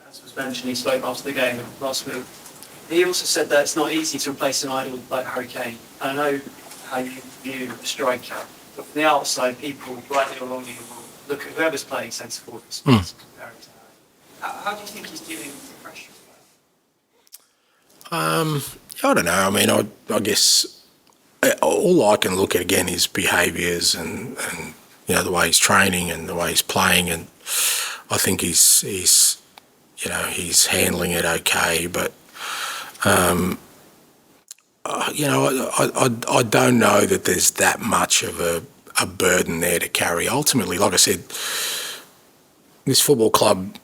as was mentioned, he spoke after the game last week. He also said that it's not easy to replace an idol like Harry Kane. I know how you view a striker, but from the outside, people, rightly or wrongly, will look at whoever's playing centre forward and compare him to Harry. How do you think he's dealing with the pressure of that? I don't know. I mean, I guess all I can look at again is behaviours and the way he's training and the way he's playing, and I think he's handling it okay, but. I don't know that there's that much of a burden there to carry. Ultimately, like I said, this football club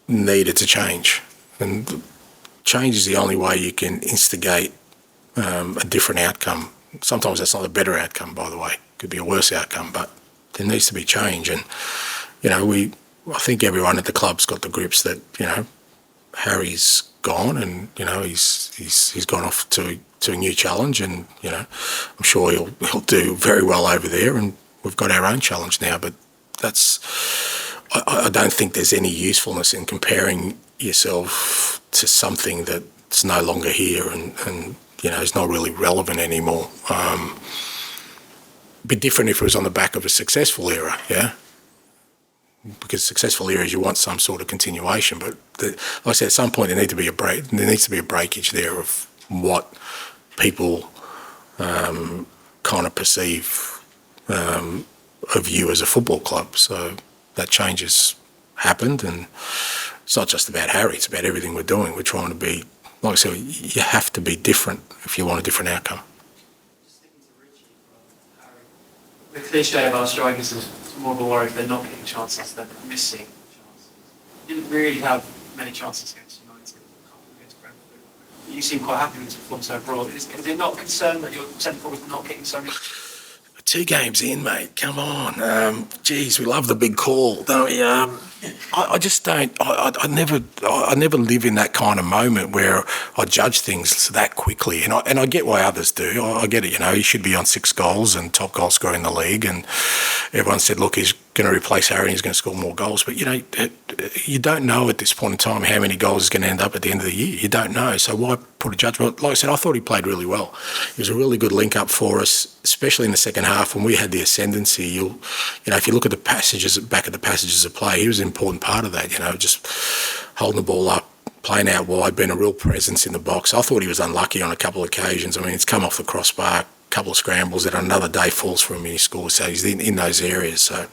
needed to change, and change is the only way you can instigate a different outcome. Sometimes that's not a better outcome, by the way. It could be a worse outcome, but there needs to be change. And I think everyone at the club's got the grips that Harry's gone, and he's gone off to a new challenge, and I'm sure he'll do very well over there, and we've got our own challenge now. But I don't think there's any usefulness in comparing yourself to something that's no longer here and is not really relevant anymore. It'd be different if it was on the back of a successful era, yeah. Because successful areas, you want some sort of continuation, but like I said, at some point there needs to be a breakage there of what people kind of perceive of you as a football club. So that change has happened, and it's not just about Harry; it's about everything we're doing. We're trying to be, like I said, you have to be different if you want a different outcome. Just thinking to Richie, Harry, the cliche of our strikers is more of a worry if they're not getting chances than missing chances. You didn't really have many chances against United, against Brentford. You seem quite happy with the performance overall. Is it not a concern that your centre forward is not getting so many? 2 games in, mate. Come on. Geez, we love the big call, don't we? I just don't. I never live in that kind of moment where I judge things that quickly, and I get why others do. I get it. He should be on 6 goals and top goal scorer in the league, and everyone said, look, he's going to replace Harry and he's going to score more goals. But you don't know at this point in time how many goals he's going to end up at the end of the year. You don't know. So why put a judgment? Like I said, I thought he played really well. He was a really good link up for us, especially in the second half when we had the ascendancy. If you look at the passages of play, he was an important part of that. Just holding the ball up, playing out wide, being a real presence in the box. I thought he was unlucky on a couple of occasions. I mean, it's come off the crossbar, a couple of scrambles that another day falls for him and he scores. So he's in those areas. So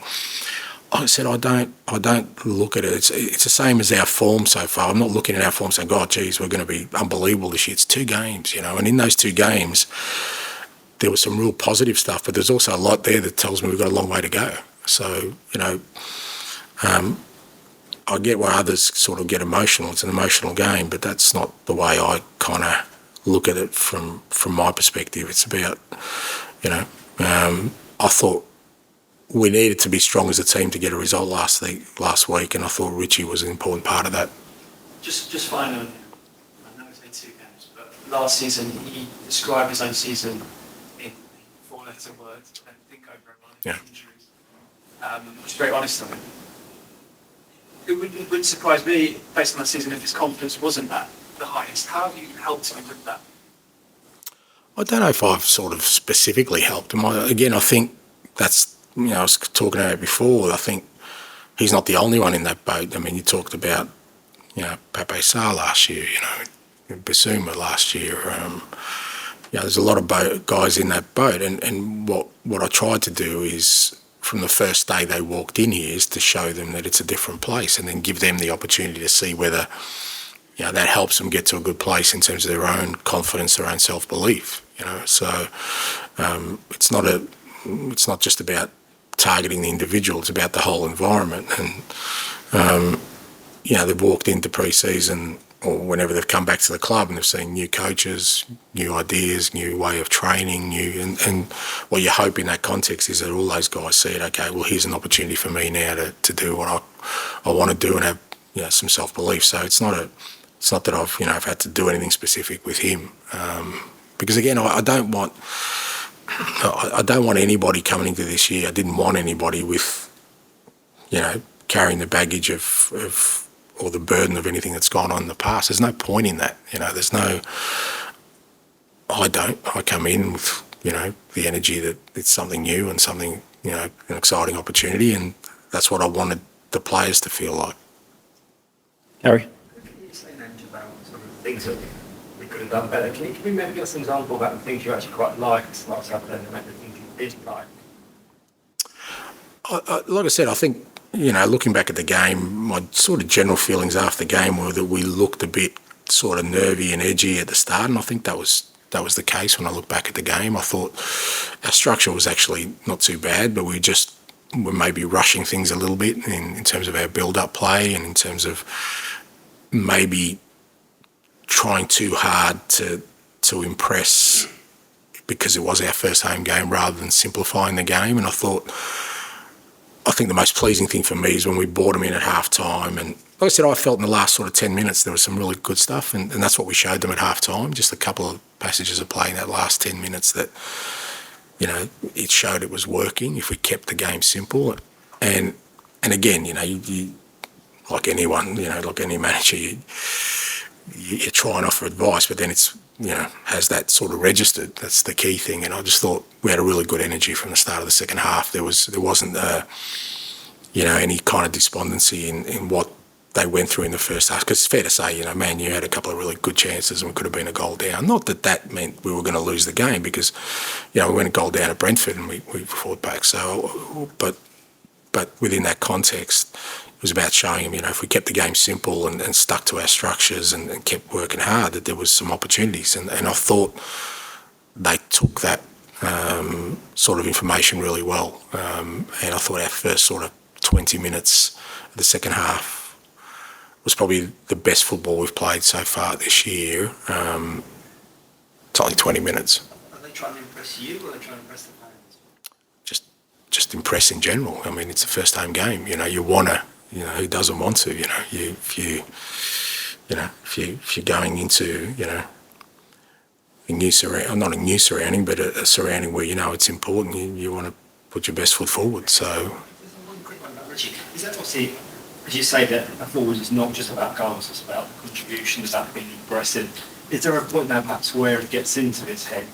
like I said, I don't look at it. It's the same as our form so far. I'm not looking at our form saying, God, geez, we're going to be unbelievable this year. It's 2 games, and in those 2 games, there was some real positive stuff, but there's also a lot there that tells me we've got a long way to go. So, I get why others sort of get emotional. It's an emotional game, but that's not the way I kind of look at it from my perspective. It's about, I thought we needed to be strong as a team to get a result last week, and I thought Richie was an important part of that. Just finally, I know it's only 2 games, but last season he described his own season in 4-letter words. I don't think over injuries, which is very honest of him. It wouldn't surprise me, based on that season, if his confidence wasn't at the highest. How have you helped him with that? I don't know if I've sort of specifically helped him. I think that's, I was talking about it before, I think he's not the only one in that boat. I mean, you talked about, Pape Sarr last year, Basuma last year. There's a lot of guys in that boat, and what I tried to do is, from the first day they walked in here, is to show them that it's a different place, and then give them the opportunity to see whether that helps them get to a good place in terms of their own confidence, their own self-belief. So it's not just about targeting the individual; it's about the whole environment. And they've walked into pre-season or whenever they've come back to the club and they've seen new coaches, new ideas, new way of training, and what you hope in that context is that all those guys see it, okay, well, here's an opportunity for me now to do what I want to do and have some self-belief. So it's not that I've had to do anything specific with him, because again, I don't want anybody coming into this year. I didn't want anybody with carrying the baggage of or the burden of anything that's gone on in the past. There's no point in that. There's no. I come in with the energy that it's something new and something an exciting opportunity, and that's what I wanted the players to feel like. Harry? Can you say names about some of the things that we could have done better? Can you maybe give us an example about the things you actually quite liked last Saturday and maybe the things you didn't like? Like I said, I think, looking back at the game, my sort of general feelings after the game were that we looked a bit sort of nervy and edgy at the start, and I think that was the case when I look back at the game. I thought our structure was actually not too bad, but we were maybe rushing things a little bit in terms of our build-up play and in terms of maybe trying too hard to impress because it was our first home game rather than simplifying the game. And I think the most pleasing thing for me is when we brought them in at half-time. And like I said, I felt in the last sort of 10 minutes there was some really good stuff, and that's what we showed them at half-time, just a couple of passages of play in that last 10 minutes that, it showed it was working if we kept the game simple. And again, you like anyone, like any manager, you try and offer advice, but then it's, has that sort of registered. That's the key thing. And I just thought we had a really good energy from the start of the second half. There wasn't, any kind of despondency in what they went through in the first half. Because it's fair to say, Man U had a couple of really good chances and we could have been a goal down. Not that meant we were going to lose the game because, we went a goal down at Brentford and we fought back. So, but within that context, it was about showing them, if we kept the game simple and stuck to our structures and kept working hard, that there was some opportunities. And I thought they took that sort of information really well. And I thought our first sort of 20 minutes of the second half was probably the best football we've played so far this year. It's only 20 minutes. Are they trying to impress you or are they trying to impress the fans? Just impress in general. I mean, it's a first home game. You want to. Who doesn't want to? If you're going into a new surrounding, not a new surrounding, but a surrounding where it's important. You want to put your best foot forward. So. Just one quick one about Richie. Is that obviously, as you say, that a forward is not just about goals; it's about contribution, it's about being aggressive. Is there a point now, perhaps, where it gets into his head?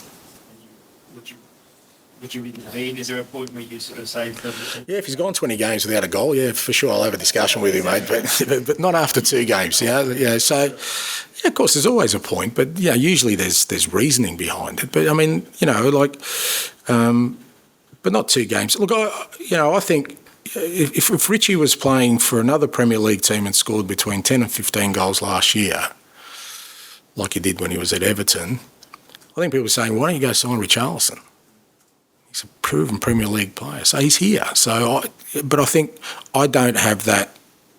Would you intervene? Is there a point where you sort of say... Yeah, if he's gone 20 games without a goal, yeah, for sure I'll have a discussion with him, mate, but not after 2 games, Yeah, so, yeah, of course, there's always a point, but, usually there's reasoning behind it. But, I mean, but not 2 games. Look, I think if Richie was playing for another Premier League team and scored between 10 and 15 goals last year, like he did when he was at Everton, I think people were saying, why don't you go sign Richarlison? He's a proven Premier League player, so he's here. But I think I don't have that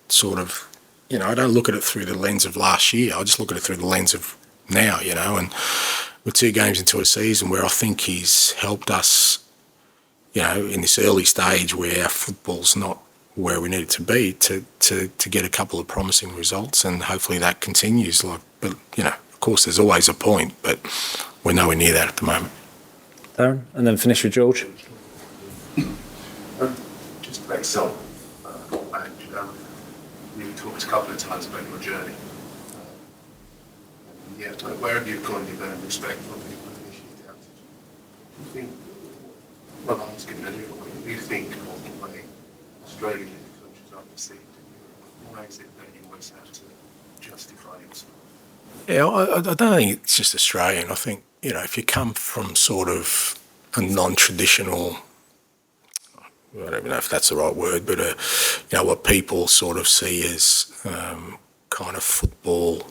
sort of, I don't look at it through the lens of last year. I just look at it through the lens of now, and we're 2 games into a season where I think he's helped us, in this early stage where our football's not where we need it to be to get a couple of promising results, and hopefully that continues. But of course, there's always a point, but we're nowhere near that at the moment. Darren, and then finish with George. Just about yourself, you've talked a couple of times about your journey. Where have you gone in your respect for the initiative? Do you think, well, I'm just giving what do you think of the way Australia and the countries are perceived in Europe? Why is it that you always have to justify yourself? Yeah, I don't think it's just Australian. I think, if you come from sort of a non-traditional, I don't even know if that's the right word, but what people sort of see as kind of football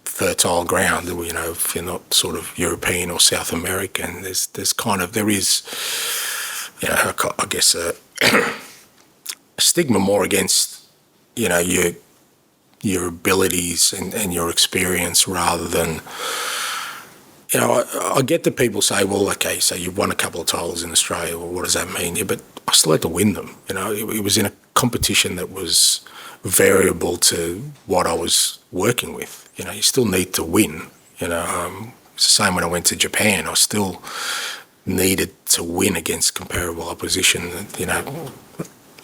fertile ground. If you're not sort of European or South American, there is, I guess a stigma more against, your abilities and your experience rather than, I get that people say, well, okay, so you've won a couple of titles in Australia, well, what does that mean? Yeah, but I still had to win them. It was in a competition that was variable to what I was working with. You still need to win. It's the same when I went to Japan. I still needed to win against comparable opposition.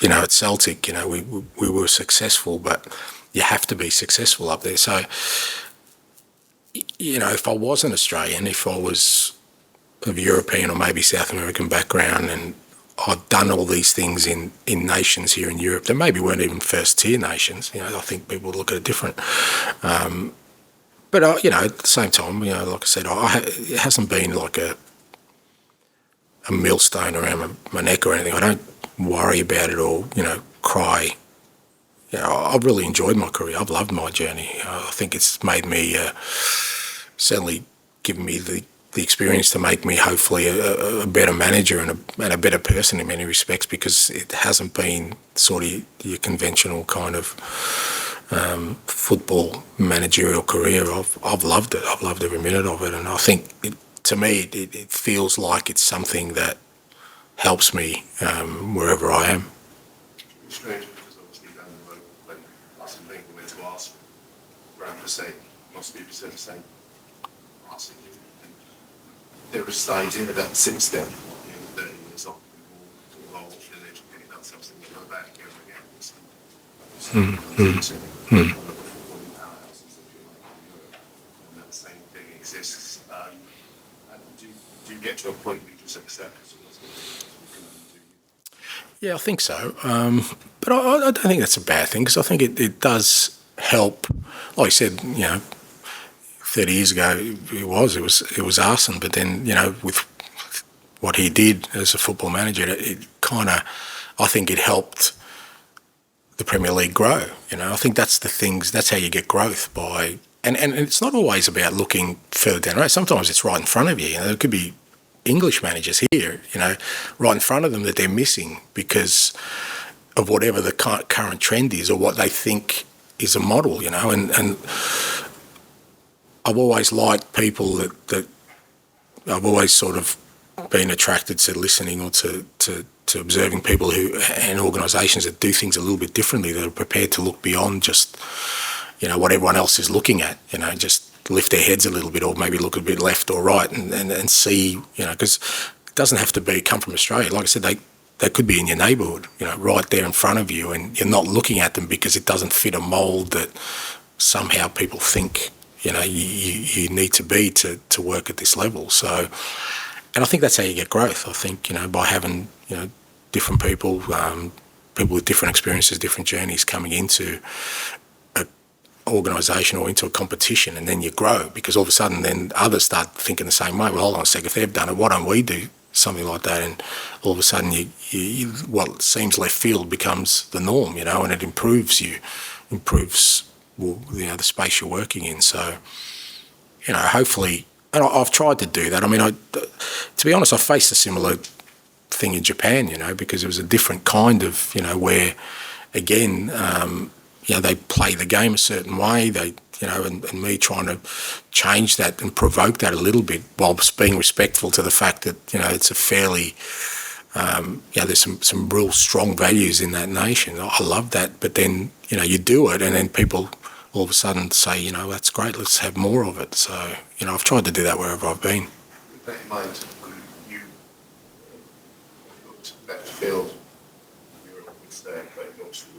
at Celtic, we were successful, but you have to be successful up there. So, if I wasn't Australian, if I was of European or maybe South American background, and I've done all these things in nations here in Europe that maybe weren't even first-tier nations, I think people look at it different. But, at the same time, like I said, it hasn't been like a millstone around my neck or anything. I don't worry about it or, cry. I've really enjoyed my career. I've loved my journey. I think it's made me, certainly given me the experience to make me hopefully a better manager and a better person in many respects, because it hasn't been sort of your conventional kind of football managerial career. I've loved it. I've loved every minute of it, and I think to me it feels like it's something that helps me wherever I am. It's strange because obviously down the road when Arsene Wenger went to Arsenal, Graham Postecoglou must be the same. Arsenal, and there was stage in that since then, 30 years on, more involved in it, and it does something like that again and again. And that same thing exists. Do you get to a point where you just accept it? Yeah, I think so. But I don't think that's a bad thing, because I think it does help. Like I said, 30 years ago it was Arsene, but then, with what he did as a football manager, it kind of, I think it helped the Premier League grow. I think that's how you get growth by, and it's not always about looking further down the road. Sometimes it's right in front of you. There could be English managers here, right in front of them that they're missing because of whatever the current trend is or what they think is a model, and I've always liked people that I've always sort of been attracted to listening or to observing people and organisations that do things a little bit differently, that are prepared to look beyond just, what everyone else is looking at, just lift their heads a little bit or maybe look a bit left or right and see, because it doesn't have to come from Australia. Like I said, they could be in your neighbourhood, right there in front of you, and you're not looking at them because it doesn't fit a mould that somehow people think, you need to be to work at this level. So, and I think that's how you get growth. I think, by having, different people, people with different experiences, different journeys coming into organisation or into a competition, and then you grow, because all of a sudden then others start thinking the same way. Well, hold on a second, if they've done it, why don't we do something like that? And all of a sudden you what seems left field becomes the norm, and it improves the space you're working in. So, hopefully, and I've tried to do that. I mean, to be honest, I faced a similar thing in Japan, because it was a different kind of, where, again, they play the game a certain way. They, and me trying to change that and provoke that a little bit, whilst being respectful to the fact that it's a fairly, there's some real strong values in that nation. I love that, but then you do it, and then people all of a sudden say, that's great, let's have more of it. So I've tried to do that wherever I've been. With that in mind, you looked back to field. You're with staying, but obviously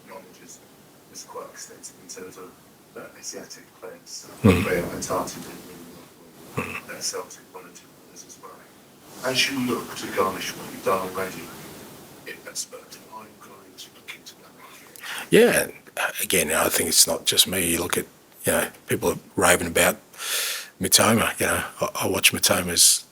knowledge is quite extensive in terms of Asiatic players. Where Tottenham did really well for Celtic, one or two others as well. As you look to garnish what you've done already at Spurs, are you going to look into that? Yeah, again, I think it's not just me. You look at, people are raving about Mitoma. I watched Mitoma's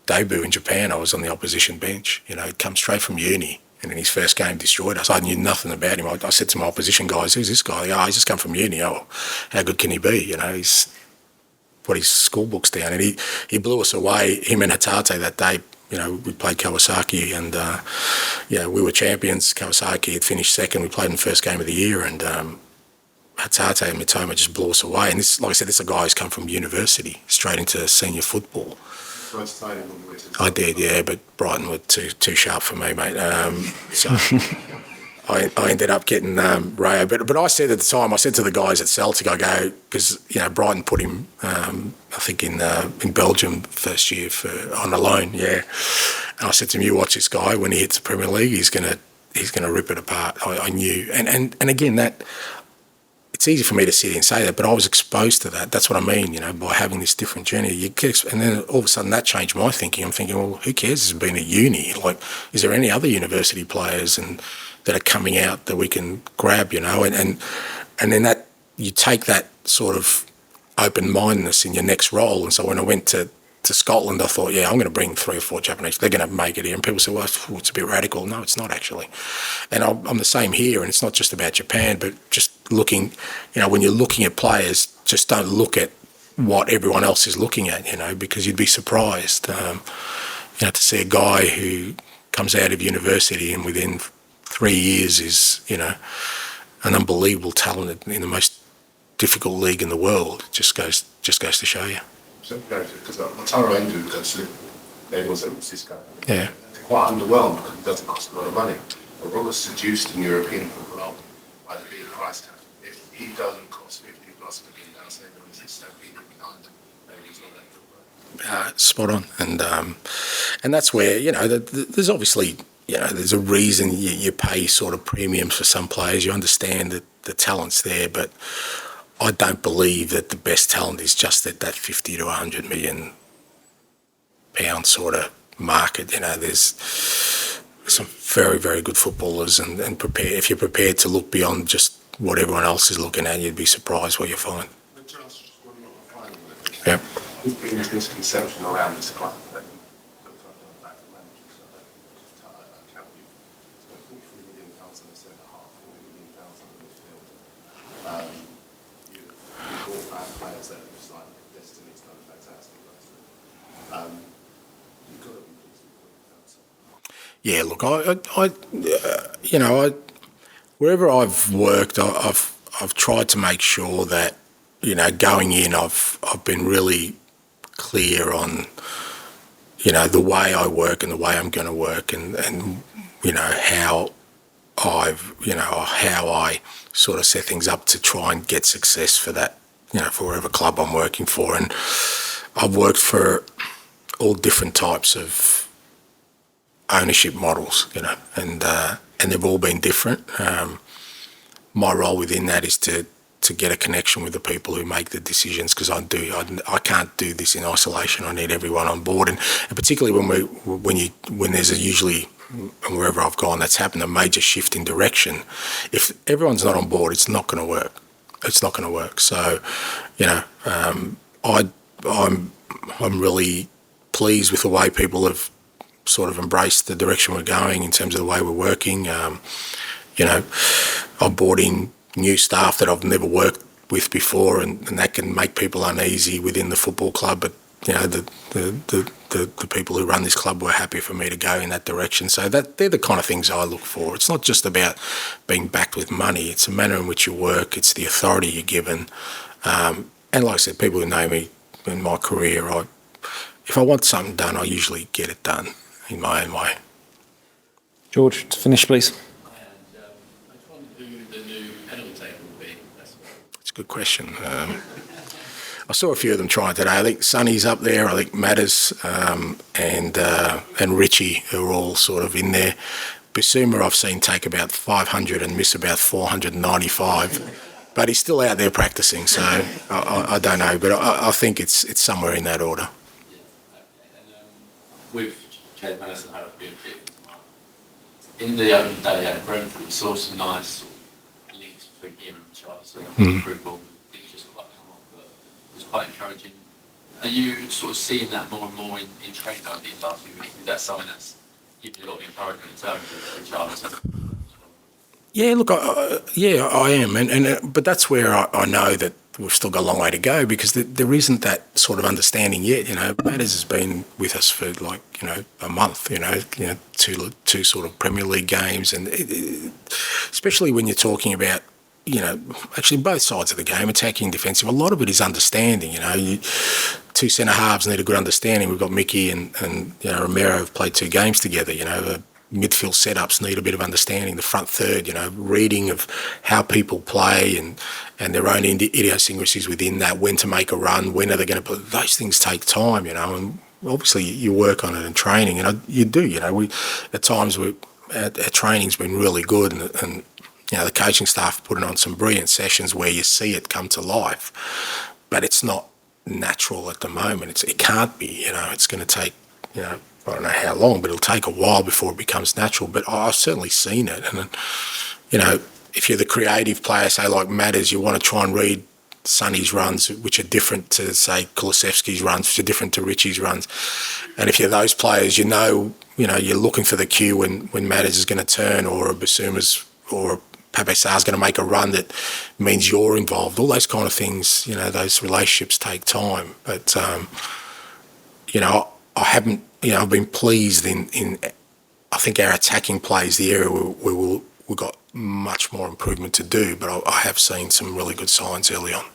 debut in Japan. I was on the opposition bench. He'd come straight from uni, and in his first game destroyed us. I knew nothing about him. I said to my opposition guys, "Who's this guy?" "Oh, he's just come from uni." "Oh, how good can he be?" He's put his school books down, and he blew us away. Him and Hatate that day. We played Kawasaki, and we were champions. Kawasaki had finished second. We played in the first game of the year, and Hatate and Mitoma just blew us away. And this, like I said, this is a guy who's come from university straight into senior football. I did, yeah, but Brighton were too sharp for me, mate. So I ended up getting Rayo. But I said at the time, I said to the guys at Celtic, I go, because Brighton put him, I think in Belgium first year on a loan, yeah. And I said to him, you watch this guy, when he hits the Premier League, he's going to he's going to rip it apart. I knew, and again, that it's easy for me to sit here and say that, but I was exposed to that. That's what I mean, by having this different journey. And then all of a sudden that changed my thinking. I'm thinking, well, who cares? He's been at uni. Like, is there any other university players that are coming out that we can grab? And then that you take that sort of open-mindedness in your next role. And so when I went to Scotland, I thought, I'm going to bring 3 or 4 Japanese. They're going to make it here. And people say, well, it's a bit radical. No, it's not actually. And I'm the same here. And it's not just about Japan, but just looking, when you're looking at players, just don't look at what everyone else is looking at, because you'd be surprised, to see a guy who comes out of university and within 3 years is, an unbelievable talent in the most difficult league in the world. Just goes to show you. So, because Taro Endo goes to San Francisco. Yeah. They're quite underwhelmed because it doesn't cost a lot of money. But Robert's seduced in European football by the big price tag. If he doesn't cost 50 plus million pounds, then he's so big behind him. Maybe he's not that good. Spot on, and that's where there's obviously there's a reason you pay sort of premiums for some players. You understand that the talent's there, but I don't believe that the best talent is just at that 50 to 100 million pound sort of market. There's some very, very good footballers, and if you're prepared to look beyond just what everyone else is looking at, you'd be surprised what you find. Yeah. There's been this misconception around this club that players that have signed Destiny's done fantastic. You've got to be pleased with what Yeah, look, wherever I've worked, I've tried to make sure that going in, I've been really clear on the way I work and the way I'm going to work, and how I sort of set things up to try and get success for that. For whatever club I'm working for. And I've worked for all different types of ownership models, and they've all been different. My role within that is to get a connection with the people who make the decisions, because I can't do this in isolation. I need everyone on board, and particularly when there's usually, and wherever I've gone, that's happened, a major shift in direction. If everyone's not on board, it's not going to work. It's not going to work. So, I'm really pleased with the way people have sort of embraced the direction we're going in terms of the way we're working. I've brought in new staff that I've never worked with before, and that can make people uneasy within the football club. But the people who run this club were happy for me to go in that direction. So they're the kind of things I look for. It's not just about being backed with money. It's the manner in which you work. It's the authority you're given. And like I said, people who know me in my career, if I want something done, I usually get it done in my own way. George, to finish, please. And I just wondered who the new penalty taker will be. It's a good question. I saw a few of them trying today. I think Sonny's up there. I think Matters and Richie are all sort of in there. Bissouma I've seen take about 500 and miss about 495, but he's still out there practicing. So I don't know, but I think it's somewhere in that order. Yeah, okay. And with Jade Madison had a bit in the open day at Brentford, we saw some nice links between him and Charles. Football didn't just quite come off, but it was quite encouraging. Are you sort of seeing that more and more in training over these last few weeks? Is that something that's giving you a lot of encouragement in terms of Charles? Yeah, look, I am, but that's where I know that we've still got a long way to go, because there isn't that sort of understanding yet. Matters has been with us for a month. Two sort of Premier League games, and especially when you're talking about actually both sides of the game, attacking, defensive. A lot of it is understanding. Two centre halves need a good understanding. We've got Mickey and Romero have played 2 games together. Midfield setups need a bit of understanding. The front third, reading of how people play and their own idiosyncrasies within that. When to make a run, when are they going to put? Those things take time, and obviously you work on it in training, and you do. We at times our training's been really good, and the coaching staff putting on some brilliant sessions where you see it come to life, but it's not natural at the moment. It can't be. It's going to take, I don't know how long, but it'll take a while before it becomes natural. But I've certainly seen it, and if you're the creative player, say like Matters, you want to try and read Sonny's runs, which are different to, say, Kulusevski's runs, which are different to Richie's runs. And if you're those players, you're looking for the cue when Matters is going to turn, or a Basuma's or Pape Sarr's going to make a run that means you're involved. All those kind of things, those relationships take time. But, I haven't, I've been pleased in I think our attacking play is the area where we've got much more improvement to do, but I have seen some really good signs early on.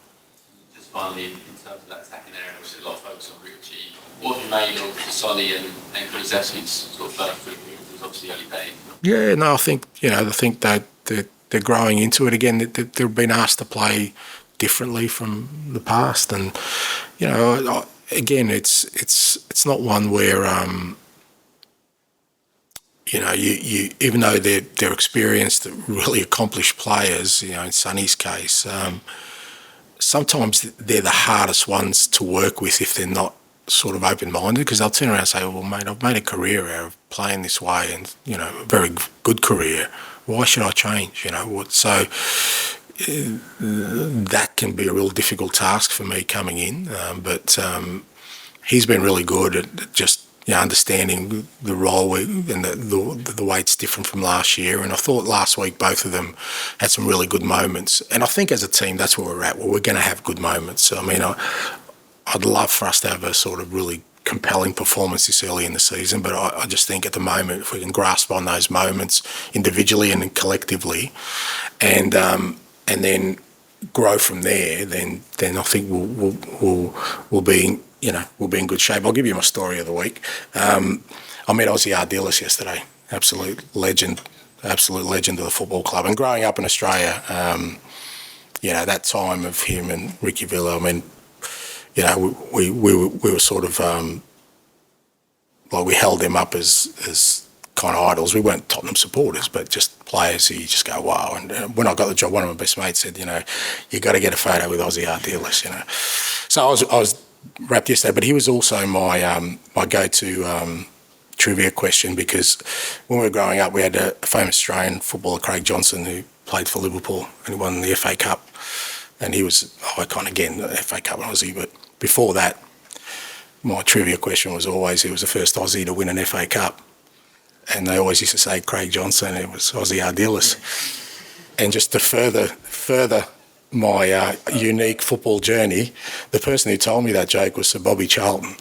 Just finally, in terms of that attacking area, obviously a lot of focus on Richie. What have you made of Sonny and Kulusevski's sort of first 3 years? It was obviously early days. Yeah, no, I think that they're growing into it again. They've been asked to play differently from the past, and again, it's not one where you even though they're experienced, really accomplished players, in Sonny's case, sometimes they're the hardest ones to work with if they're not sort of open-minded, because they'll turn around and say, well, mate, I've made a career out of playing this way, and, a very good career. Why should I change? So that can be a real difficult task for me coming in, but he's been really good at just understanding the role and the way it's different from last year. And I thought last week both of them had some really good moments. And I think as a team, that's where we're at. Well, we're going to have good moments. So, I'd love for us to have a sort of really compelling performance this early in the season, but I just think at the moment, if we can grasp on those moments individually and collectively, and then grow from there, then I think we'll be in good shape. I'll give you my story of the week. I met Ozzy Ardiles yesterday, absolute legend of the football club. And growing up in Australia, that time of him and Ricky Villa, we were sort of we held them up as kind of idols. We weren't Tottenham supporters, but just players who you just go, wow. And when I got the job, one of my best mates said, you got to get a photo with Ozzy Ardiles, So I was wrapped yesterday, but he was also my go-to trivia question, because when we were growing up, we had a famous Australian footballer, Craig Johnson, who played for Liverpool and he won the FA Cup. And he was icon again, the FA Cup and Aussie. But before that, my trivia question was always, who was the first Aussie to win an FA Cup? And they always used to say Craig Johnson, it was Ozzy Ardiles. And just to further my unique football journey, the person who told me that joke was Sir Bobby Charlton.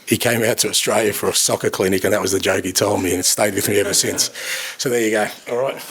He came out to Australia for a soccer clinic, and that was the joke he told me, and it stayed with me ever since. So there you go. All right.